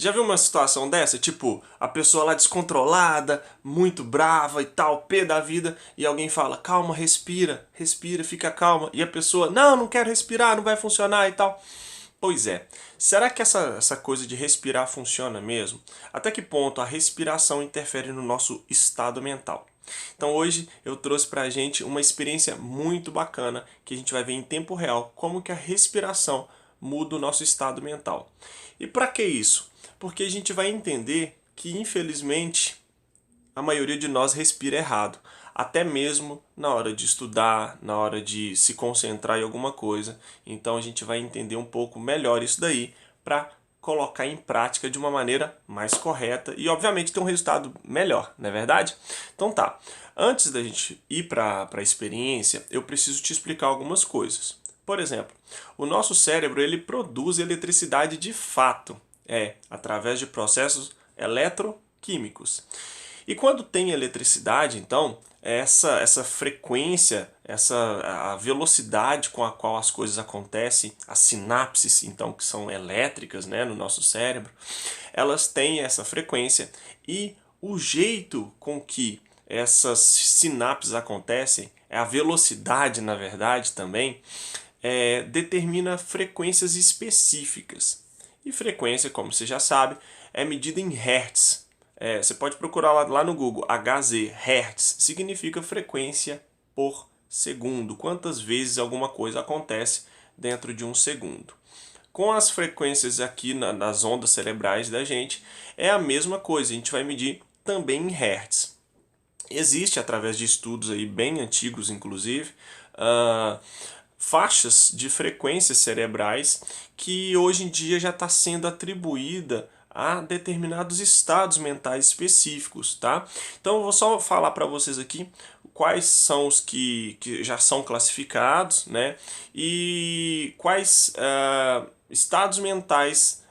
Já viu uma situação dessa? Tipo, a pessoa lá descontrolada, muito brava e tal, pé da vida, e alguém fala, calma, respira, respira, fica calma. E a pessoa, não, não quero respirar, não vai funcionar e tal. Pois é, será que essa coisa de respirar funciona mesmo? Até que ponto a respiração interfere no nosso estado mental? Então hoje eu trouxe pra gente uma experiência muito bacana que a gente vai ver em tempo real como que a respiração muda o nosso estado mental. E para que isso? Porque a gente vai entender que infelizmente a maioria de nós respira errado, até mesmo na hora de estudar, na hora de se concentrar em alguma coisa. Então a gente vai entender um pouco melhor isso daí para colocar em prática de uma maneira mais correta e obviamente ter um resultado melhor, não é verdade? Então tá, antes da gente ir para a experiência, eu preciso te explicar algumas coisas. Por exemplo, o nosso cérebro ele produz eletricidade de fato, através de processos eletroquímicos. E quando tem eletricidade, então, essa frequência, a velocidade com a qual as coisas acontecem, as sinapses, então, que são elétricas, né, no nosso cérebro, elas têm essa frequência e o jeito com que essas sinapses acontecem, a velocidade, na verdade, também, determina frequências específicas. E frequência, como você já sabe, é medida em hertz. Você pode procurar lá no Google, Hz, Hertz, significa frequência por segundo, quantas vezes alguma coisa acontece dentro de um segundo. Com as frequências aqui nas ondas cerebrais da gente, é a mesma coisa, a gente vai medir também em Hertz. Existe, através de estudos aí bem antigos, inclusive, faixas de frequências cerebrais que hoje em dia já está sendo atribuída a determinados estados mentais específicos, tá? Então eu vou só falar para vocês aqui quais são os que já são classificados, né? E quais estados mentais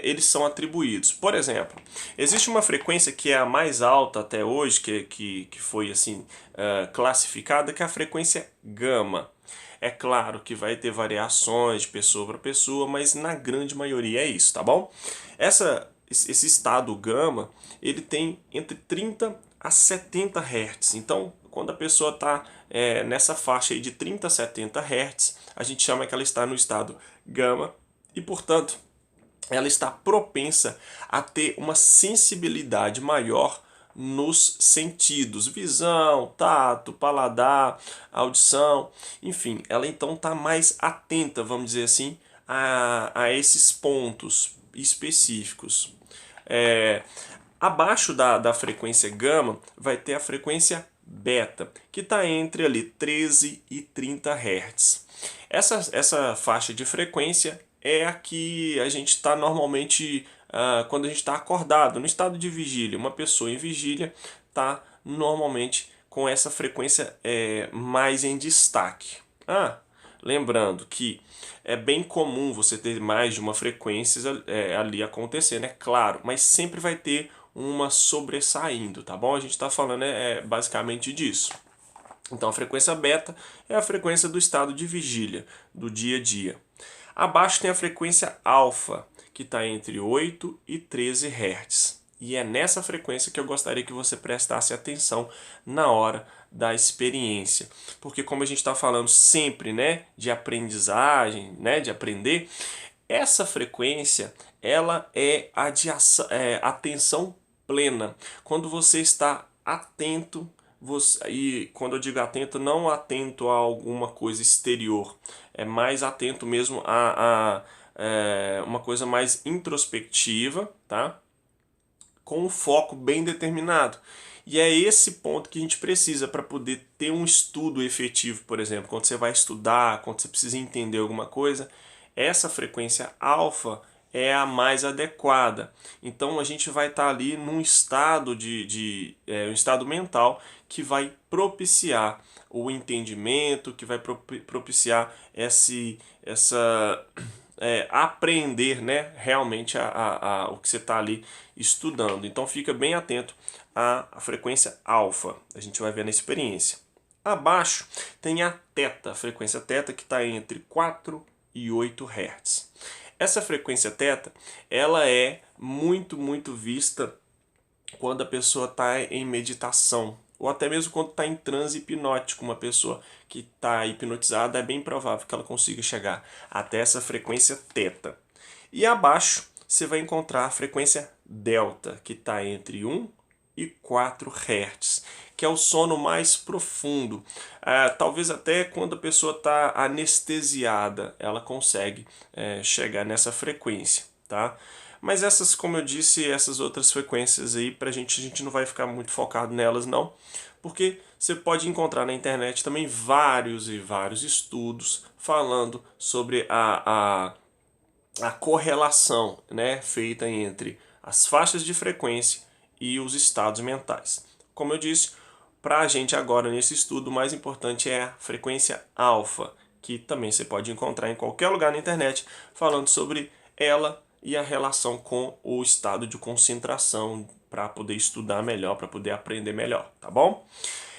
eles são atribuídos. Por exemplo, existe uma frequência que é a mais alta até hoje, que foi assim classificada, que é a frequência gama. É claro que vai ter variações de pessoa para pessoa, mas na grande maioria é isso, tá bom? Esse estado gama, ele tem entre 30 a 70 Hz. Então, quando a pessoa está nessa faixa aí de 30 a 70 Hz, a gente chama que ela está no estado gama e, portanto, ela está propensa a ter uma sensibilidade maior nos sentidos, visão, tato, paladar, audição, enfim, ela então está mais atenta, vamos dizer assim, a esses pontos específicos. Abaixo da frequência gama vai ter a frequência beta, que está entre ali 13 e 30 Hz. Essa faixa de frequência é a que a gente está normalmente quando a gente está acordado, no estado de vigília. Uma pessoa em vigília está normalmente com essa frequência mais em destaque. Lembrando que é bem comum você ter mais de uma frequência ali acontecendo, é claro, mas sempre vai ter uma sobressaindo, tá bom? A gente está falando basicamente disso. Então a frequência beta é a frequência do estado de vigília, do dia a dia. Abaixo tem a frequência alfa, que está entre 8 e 13 Hz. E é nessa frequência que eu gostaria que você prestasse atenção na hora da experiência. Porque como a gente está falando sempre, né, de aprendizagem, né, de aprender, essa frequência ela é a de atenção plena. Quando você está atento, e quando eu digo atento, não atento a alguma coisa exterior, é mais atento mesmo a uma coisa mais introspectiva, tá? Com um foco bem determinado. E é esse ponto que a gente precisa para poder ter um estudo efetivo, por exemplo, quando você vai estudar, quando você precisa entender alguma coisa, essa frequência alfa é a mais adequada. Então a gente vai estar ali num estado um estado mental que vai propiciar o entendimento, que vai propiciar aprender, né, realmente o que você está ali estudando. Então fica bem atento à frequência alfa, a gente vai ver na experiência. Abaixo tem a teta, a frequência teta que está entre 4 e 8 Hz. Essa frequência θ, ela é muito vista quando a pessoa está em meditação, ou até mesmo quando está em transe hipnótico. Uma pessoa que está hipnotizada, é bem provável que ela consiga chegar até essa frequência θ. E abaixo você vai encontrar a frequência delta, que está entre 1 e 4 Hz, que é o sono mais profundo. Talvez até quando a pessoa está anestesiada, ela consegue chegar nessa frequência, tá? Mas essas, como eu disse, essas outras frequências aí, a gente não vai ficar muito focado nelas não, porque você pode encontrar na internet também vários estudos falando sobre a correlação, né, feita entre as faixas de frequência e os estados mentais. Como eu disse, para a gente agora nesse estudo, o mais importante é a frequência alfa, que também você pode encontrar em qualquer lugar na internet, falando sobre ela e a relação com o estado de concentração, para poder estudar melhor, para poder aprender melhor, tá bom?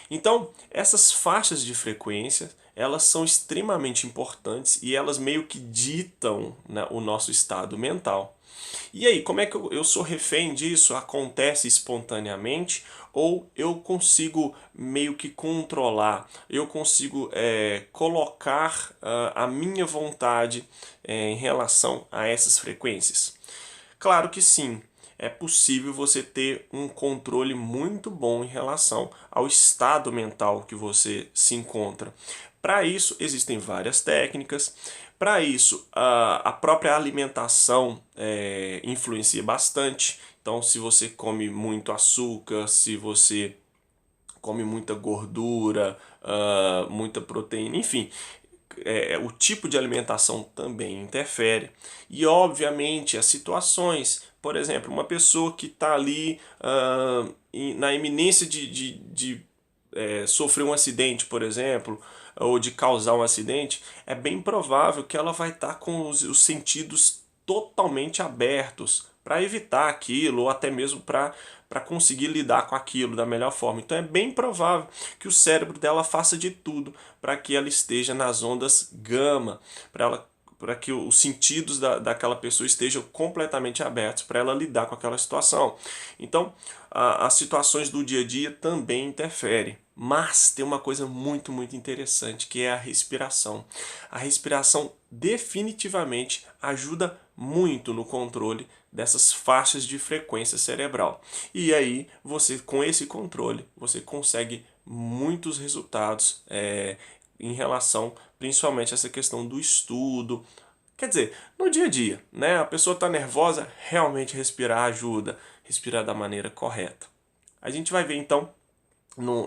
Então, essas faixas de frequência, elas são extremamente importantes e elas meio que ditam, né, o nosso estado mental. E aí, como é que eu sou refém disso? Acontece espontaneamente ou eu consigo meio que controlar? Eu consigo colocar a minha vontade em relação a essas frequências? Claro que sim. É possível você ter um controle muito bom em relação ao estado mental que você se encontra. Para isso, existem várias técnicas. Para isso, a própria alimentação influencia bastante. Então, se você come muito açúcar, se você come muita gordura, muita proteína, enfim, o tipo de alimentação também interfere. E, obviamente, as situações. Por exemplo, uma pessoa que está ali na iminência de sofrer um acidente, por exemplo, ou de causar um acidente, é bem provável que ela vai estar com os sentidos totalmente abertos para evitar aquilo, ou até mesmo para conseguir lidar com aquilo da melhor forma. Então é bem provável que o cérebro dela faça de tudo para que ela esteja nas ondas gama, para que os sentidos daquela pessoa estejam completamente abertos para ela lidar com aquela situação. Então, as situações do dia a dia também interferem. Mas tem uma coisa muito interessante, que é a respiração. A respiração definitivamente ajuda muito no controle dessas faixas de frequência cerebral. E aí, você, com esse controle, você consegue muitos resultados em relação principalmente a essa questão do estudo. Quer dizer, no dia a dia, né? A pessoa está nervosa, realmente respirar ajuda, respirar da maneira correta. A gente vai ver então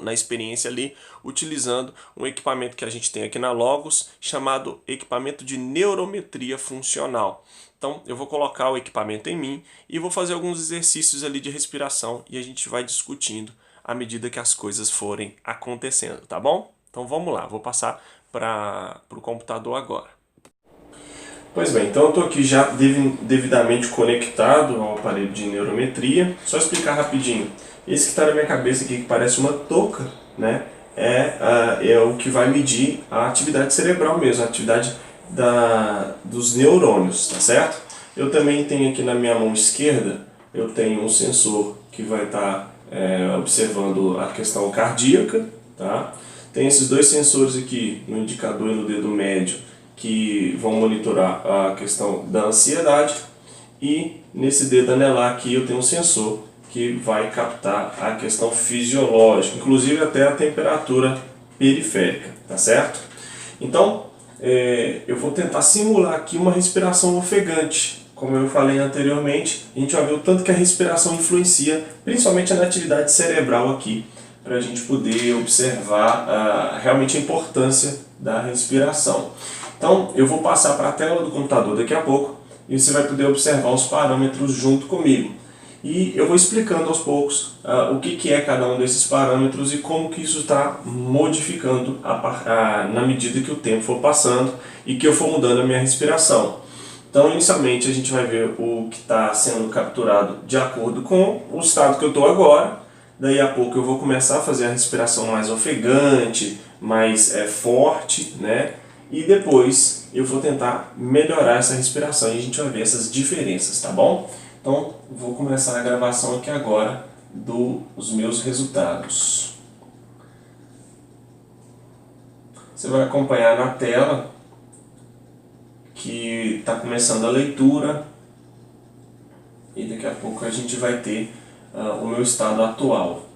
na experiência ali, utilizando um equipamento que a gente tem aqui na Logos, chamado equipamento de neurometria funcional. Então eu vou colocar o equipamento em mim e vou fazer alguns exercícios ali de respiração e a gente vai discutindo à medida que as coisas forem acontecendo, tá bom? Então vamos lá, vou passar para o computador agora. Pois bem, então eu estou aqui já devidamente conectado ao aparelho de neurometria. Só explicar rapidinho. Esse que está na minha cabeça aqui, que parece uma touca, né, é o que vai medir a atividade cerebral mesmo, a atividade dos neurônios, tá certo? Eu também tenho aqui na minha mão esquerda, eu tenho um sensor que vai estar observando a questão cardíaca, tá? Tem esses dois sensores aqui, no indicador e no dedo médio, que vão monitorar a questão da ansiedade. E nesse dedo anelar aqui eu tenho um sensor que vai captar a questão fisiológica, inclusive até a temperatura periférica, tá certo? Então, eu vou tentar simular aqui uma respiração ofegante. Como eu falei anteriormente, a gente vai ver o tanto que a respiração influencia, principalmente na atividade cerebral aqui, para a gente poder observar realmente a importância da respiração. Então, eu vou passar para a tela do computador daqui a pouco e você vai poder observar os parâmetros junto comigo. E eu vou explicando aos poucos o que é cada um desses parâmetros e como que isso está modificando na medida que o tempo for passando e que eu for mudando a minha respiração. Então, inicialmente, a gente vai ver o que está sendo capturado de acordo com o estado que eu estou agora. Daí a pouco eu vou começar a fazer a respiração mais ofegante, mais forte, né? E depois eu vou tentar melhorar essa respiração e a gente vai ver essas diferenças, tá bom? Então, vou começar a gravação aqui agora dos meus resultados. Você vai acompanhar na tela que está começando a leitura e daqui a pouco a gente vai ter o meu estado atual.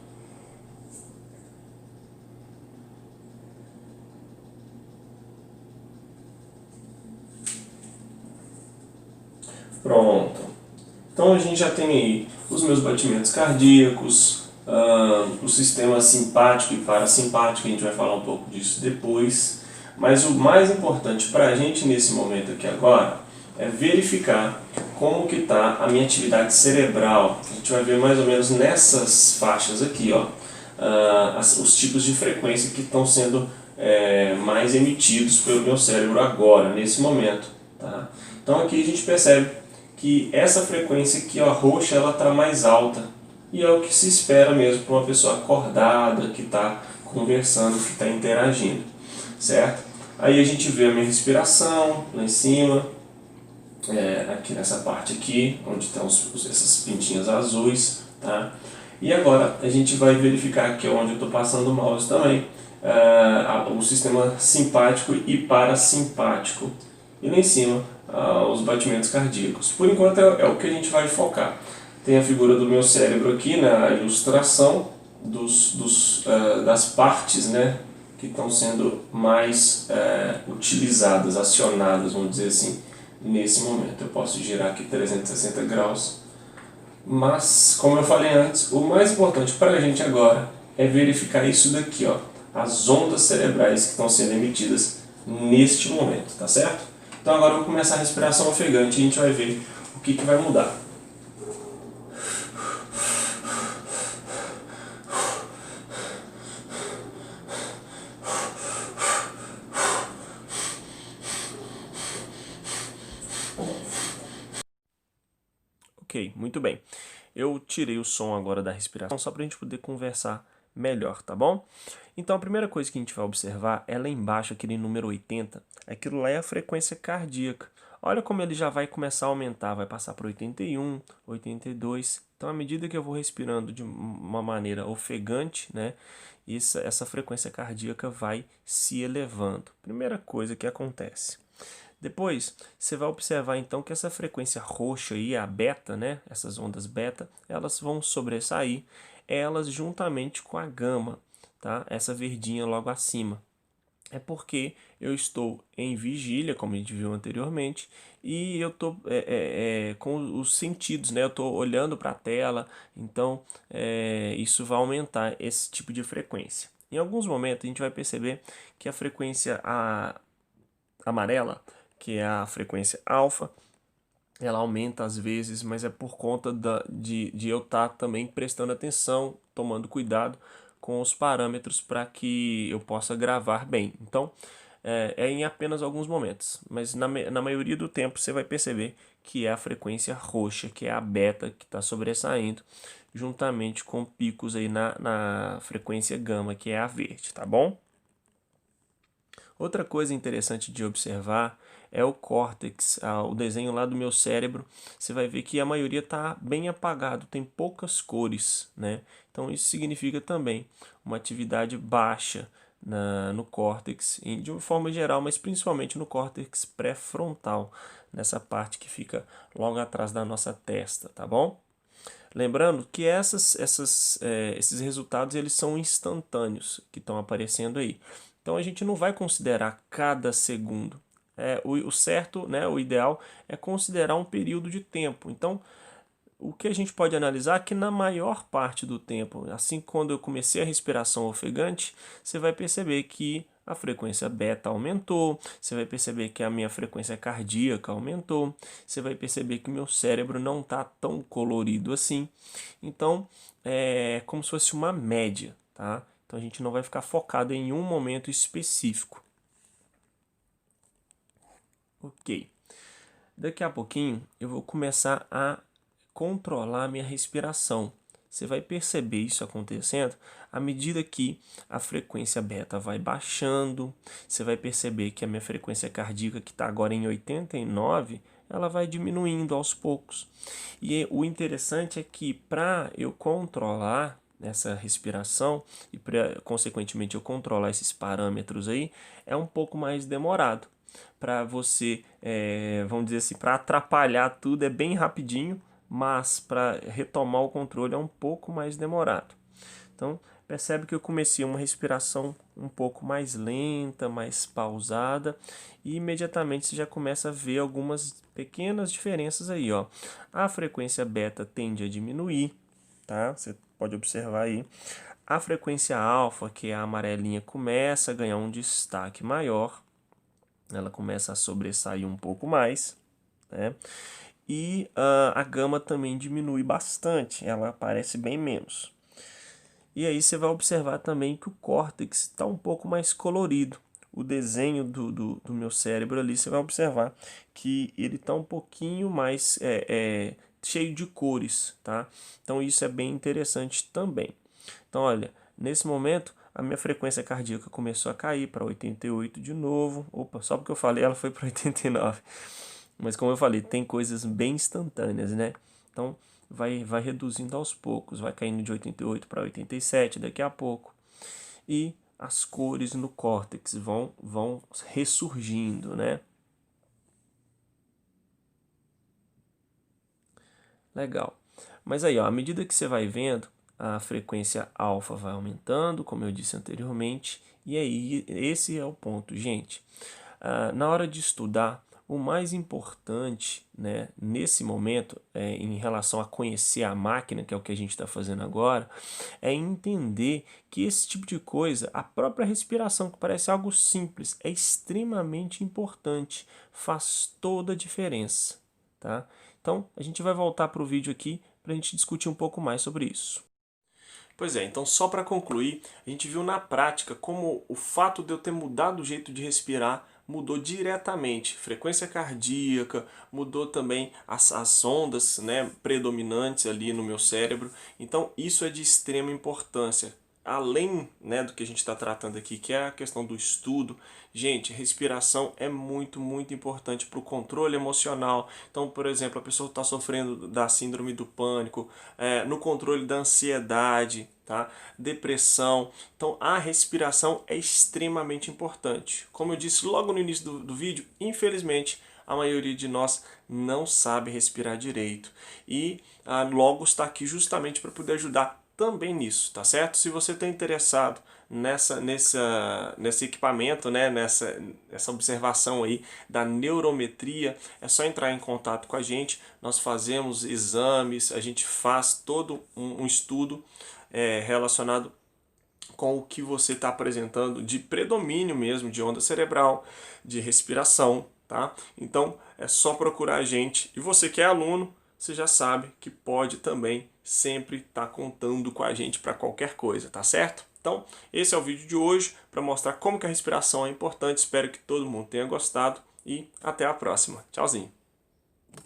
Pronto. Então a gente já tem aí os meus batimentos cardíacos, o sistema simpático e parasimpático, a gente vai falar um pouco disso depois. Mas o mais importante para a gente nesse momento aqui agora é verificar como que está a minha atividade cerebral. A gente vai ver mais ou menos nessas faixas aqui, ó, os tipos de frequência que estão sendo mais emitidos pelo meu cérebro agora, nesse momento. Tá? Então aqui a gente percebe que essa frequência aqui, ó, roxa, ela está mais alta. E é o que se espera mesmo para uma pessoa acordada, que está conversando, que está interagindo. Certo? Aí a gente vê a minha respiração lá em cima, aqui nessa parte aqui, onde estão essas pintinhas azuis. Tá? E agora a gente vai verificar aqui onde eu estou passando o mouse também, o sistema simpático e parasimpático. E lá em cima, os batimentos cardíacos. Por enquanto é o que a gente vai focar. Tem a figura do meu cérebro aqui na ilustração das partes, né, que estão sendo mais utilizadas, acionadas, vamos dizer assim, nesse momento. Eu posso girar aqui 360 graus. Mas, como eu falei antes, o mais importante para a gente agora é verificar isso daqui, ó, as ondas cerebrais que estão sendo emitidas neste momento, tá certo? Então agora eu vou começar a respiração ofegante e a gente vai ver o que vai mudar. Ok, muito bem. Eu tirei o som agora da respiração só para a gente poder conversar melhor, tá bom? Então a primeira coisa que a gente vai observar é lá embaixo, aquele número 80, aquilo lá é a frequência cardíaca. Olha como ele já vai começar a aumentar, vai passar para 81, 82. Então à medida que eu vou respirando de uma maneira ofegante, né, essa frequência cardíaca vai se elevando. Primeira coisa que acontece. Depois, você vai observar então que essa frequência roxa aí, a beta, né, essas ondas beta, elas vão sobressair, elas juntamente com a gama, tá? Essa verdinha logo acima. É porque eu estou em vigília, como a gente viu anteriormente, e eu estou com os sentidos, né? Eu estou olhando para a tela, então isso vai aumentar esse tipo de frequência. Em alguns momentos a gente vai perceber que a frequência amarela, que é a frequência alfa, ela aumenta às vezes, mas é por conta de eu estar também prestando atenção, tomando cuidado com os parâmetros para que eu possa gravar bem. Então, é em apenas alguns momentos, mas na maioria do tempo você vai perceber que é a frequência roxa, que é a beta, que está sobressaindo, juntamente com picos aí na frequência gama, que é a verde, tá bom? Outra coisa interessante de observar é o córtex, o desenho lá do meu cérebro. Você vai ver que a maioria está bem apagado, tem poucas cores, né? Então isso significa também uma atividade baixa no córtex, de uma forma geral, mas principalmente no córtex pré-frontal, nessa parte que fica logo atrás da nossa testa, tá bom? Lembrando que esses resultados eles são instantâneos que estão aparecendo aí. Então a gente não vai considerar cada segundo. O certo, né, o ideal é considerar um período de tempo. Então o que a gente pode analisar é que na maior parte do tempo, assim quando eu comecei a respiração ofegante, você vai perceber que a frequência beta aumentou, você vai perceber que a minha frequência cardíaca aumentou, você vai perceber que o meu cérebro não está tão colorido assim. Então, é como se fosse uma média, tá? Então a gente não vai ficar focado em um momento específico. Ok. Daqui a pouquinho eu vou começar a controlar a minha respiração, você vai perceber isso acontecendo à medida que a frequência beta vai baixando. Você vai perceber que a minha frequência cardíaca, que está agora em 89, ela vai diminuindo aos poucos. E o interessante é que para eu controlar essa respiração e consequentemente eu controlar esses parâmetros aí, é um pouco mais demorado. Para você, vamos dizer assim, para atrapalhar tudo é bem rapidinho, mas para retomar o controle é um pouco mais demorado. Então, percebe que eu comecei uma respiração um pouco mais lenta, mais pausada, e imediatamente você já começa a ver algumas pequenas diferenças aí, ó. A frequência beta tende a diminuir, tá? Você pode observar aí. A frequência alfa, que é a amarelinha, começa a ganhar um destaque maior. Ela começa a sobressair um pouco mais, né? E a gama também diminui bastante, ela aparece bem menos. E aí você vai observar também que o córtex está um pouco mais colorido. O desenho do meu cérebro ali, você vai observar que ele está um pouquinho mais cheio de cores, tá? Então isso é bem interessante também. Então olha, nesse momento a minha frequência cardíaca começou a cair para 88 de novo. Opa, só porque eu falei ela foi para 89. Mas como eu falei, tem coisas bem instantâneas, né? Então vai reduzindo aos poucos, vai caindo de 88 para 87 daqui a pouco. E as cores no córtex vão ressurgindo, né? Legal. Mas aí, ó, à medida que você vai vendo, a frequência alfa vai aumentando, como eu disse anteriormente. E aí, esse é o ponto, gente. Na hora de estudar, o mais importante, né, nesse momento, em relação a conhecer a máquina, que é o que a gente está fazendo agora, é entender que esse tipo de coisa, a própria respiração, que parece algo simples, é extremamente importante, faz toda a diferença, tá? Então, a gente vai voltar para o vídeo aqui para a gente discutir um pouco mais sobre isso. Pois é, então só para concluir, a gente viu na prática como o fato de eu ter mudado o jeito de respirar mudou diretamente frequência cardíaca, mudou também as ondas, né, predominantes ali no meu cérebro. Então isso é de extrema importância. Além, né, do que a gente está tratando aqui, que é a questão do estudo, gente, respiração é muito importante para o controle emocional. Então, por exemplo, a pessoa está sofrendo da síndrome do pânico, no controle da ansiedade, tá? Depressão. Então, a respiração é extremamente importante. Como eu disse logo no início do vídeo, infelizmente, a maioria de nós não sabe respirar direito. E a Logos está aqui justamente para poder ajudar também nisso, tá certo? Se você está interessado nesse equipamento, né, nessa observação aí da neurometria, é só entrar em contato com a gente. Nós fazemos exames, a gente faz todo um estudo relacionado com o que você está apresentando de predomínio mesmo de onda cerebral, de respiração, tá? Então é só procurar a gente. E você que é aluno, você já sabe que pode também sempre estar contando com a gente para qualquer coisa, tá certo? Então, esse é o vídeo de hoje para mostrar como que a respiração é importante. Espero que todo mundo tenha gostado e até a próxima. Tchauzinho!